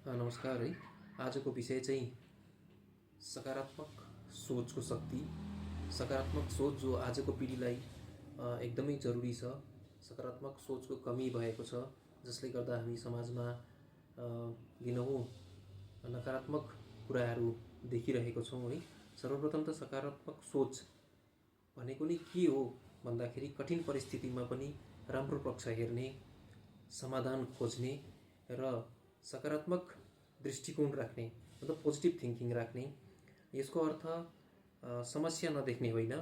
नमस्कार है। आजको विषय चाहिँ सकारात्मक सोचको शक्ति। सकारात्मक सोच जो आजको पिँढीलाई एकदमै जरुरी छ। सकारात्मक सोचको कमी भएको छ, जसले गर्दा हामी समाजमा दिनहुँ नकारात्मक कुराहरू देखिरहेको छौँ है। सर्वप्रथम त सकारात्मक सोच भनेको नै के हो भन्दाखेरि कठिन परिस्थितिमा पनि राम्रो पक्ष हेर्ने, समाधान खोज्ने र सकारात्मक दृष्टिकोण राख्ने, मतलब पोजिटिभ थिङ्किङ राख्ने। यसको अर्थ समस्या नदेख्ने होइन,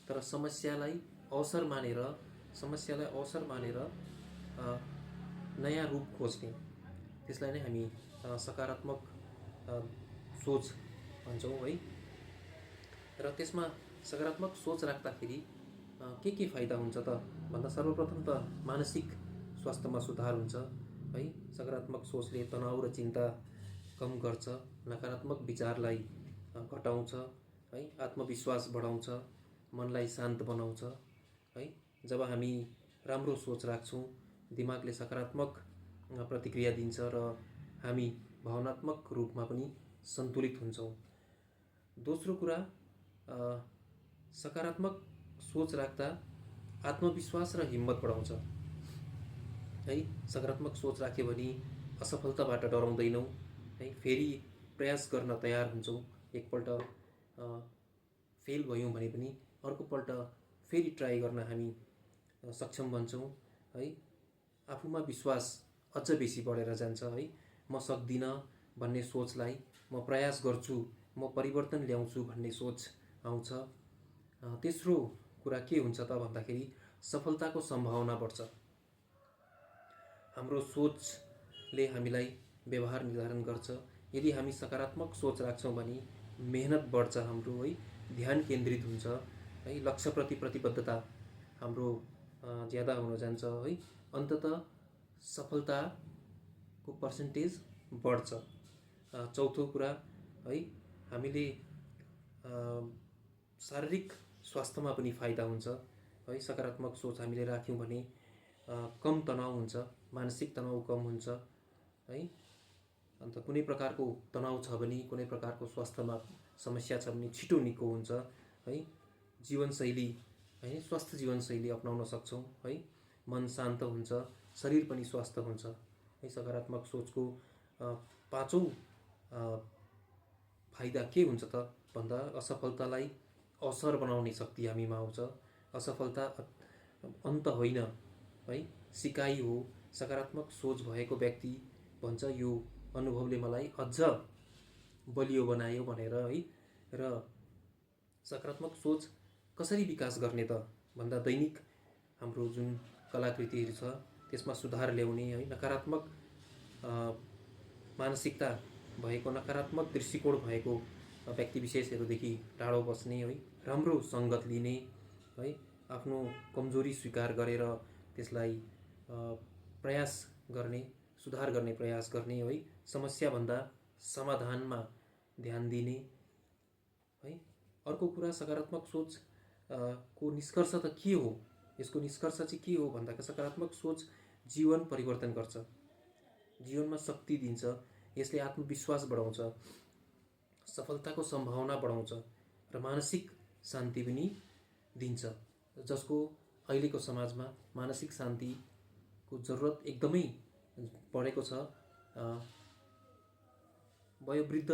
तर समस्यालाई अवसर मानेर नयाँ रूप खोज्ने, त्यसलाई नै हामी सकारात्मक सोच भन्छौँ है। र त्यसमा सकारात्मक सोच राख्दाखेरि के फाइदा हुन्छ त भन्दा सर्वप्रथम त मानसिक स्वास्थ्यमा सुधार हुन्छ है। सकारात्मक सोचले तनाव र चिन्ता कम गर्छ, नकारात्मक विचारलाई घटाउँछ है, आत्मविश्वास बढाउँछ, मनलाई शान्त बनाउँछ है। जब हामी राम्रो सोच राख्छौँ, दिमागले सकारात्मक प्रतिक्रिया दिन्छ र हामी भावनात्मक रूपमा पनि सन्तुलित हुन्छौँ। दोस्रो कुरा, सकारात्मक सोच राख्दा आत्मविश्वास र हिम्मत बढाउँछ है। सकारात्मक सोच राख्यो भने असफलताबाट डराउँदैनौँ है, फेरि प्रयास गर्न तयार हुन्छौँ। एकपल्ट फेल भयौँ भने पनि अर्कोपल्ट फेरि ट्राई गर्न हामी सक्षम बन्छौँ है। आफूमा विश्वास अझ बेसी बढेर जान्छ है। म सक्दिनँ भन्ने सोचलाई म प्रयास गर्छु, म परिवर्तन ल्याउँछु भन्ने सोच आउँछ। तेस्रो कुरा के हुन्छ त भन्दाखेरि सफलताको सम्भावना बढ्छ। हाम्रो सोचले हामीलाई व्यवहार निर्धारण गर्छ। यदि हामी सकारात्मक सोच राख्छौँ भने मेहनत बढ्छ हाम्रो है, ध्यान केन्द्रित हुन्छ है, लक्ष्यप्रति प्रतिबद्धता हाम्रो ज्यादा हुन जान्छ है। अन्ततः सफलताको पर्सेन्टेज बढ्छ। चौथो कुरा है, हामीले शारीरिक स्वास्थ्यमा पनि फाइदा हुन्छ है। सकारात्मक सोच हामीले राख्यौँ भने कम तनाव हुन्छ, मानसिक तनाव कम हुन्छ है। अन्त कुनै प्रकारको तनाव छ भने, कुनै प्रकारको स्वास्थ्यमा समस्या छ भने छिटो निको हुन्छ है। जीवनशैली है, स्वस्थ जीवनशैली अपनाउन सक्छौँ है। मन शान्त हुन्छ, शरीर पनि स्वस्थ हुन्छ है। सकारात्मक सोचको पाँचौँ फाइदा के हुन्छ त भन्दा असफलतालाई अवसर बनाउने शक्ति हामीमा आउँछ। असफलता अन्त होइन है, सिकाइ हो। सकारात्मक सोच भएको व्यक्ति भन्छ यो अनुभवले मलाई अझ बलियो बनायो भनेर है। र सकारात्मक सोच कसरी विकास गर्ने त भन्दा दैनिक हाम्रो जुन कलाकृतिहरू छ त्यसमा सुधार ल्याउने है। नकारात्मक मानसिकता भएको, नकारात्मक दृष्टिकोण भएको व्यक्ति विशेषहरूदेखि टाढो बस्ने है, राम्रो सङ्गत लिने है, आफ्नो कमजोरी स्वीकार गरेर त्यसलाई प्रयास गर्ने, सुधार गर्ने प्रयास गर्ने है। समस्याभन्दा समाधानमा ध्यान दिने है। अर्को कुरा, सकारात्मक सोच को निष्कर्ष त के हो? यसको निष्कर्ष चाहिँ के हो भन्दा सकारात्मक सोच जीवन परिवर्तन गर्छ, जीवनमा शक्ति दिन्छ, यसले आत्मविश्वास बढाउँछ, सफलताको सम्भावना बढाउँछ र मानसिक शान्ति पनि दिन्छ, जसको अहिलेको समाजमा मानसिक शान्तिको जरुरत एकदमै बढेको छ। वयोवृद्ध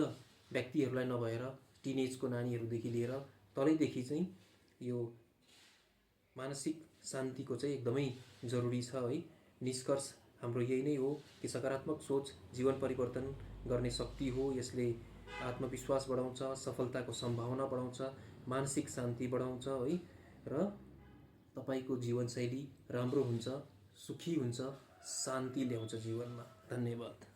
व्यक्तिहरूलाई नभएर टिनेजको नानीहरूदेखि लिएर तलैदेखि चाहिँ यो मानसिक शान्तिको चाहिँ एकदमै जरुरी छ है। निष्कर्ष हाम्रो यही नै हो कि सकारात्मक सोच जीवन परिवर्तन गर्ने शक्ति हो। यसले आत्मविश्वास बढाउँछ, सफलताको सम्भावना बढाउँछ, मानसिक शान्ति बढाउँछ है, र तपाईको जीवनशैली राम्रो हुन्छ, सुखी हुन्छ, शान्ति ल्याउँछ जीवनमा। धन्यवाद।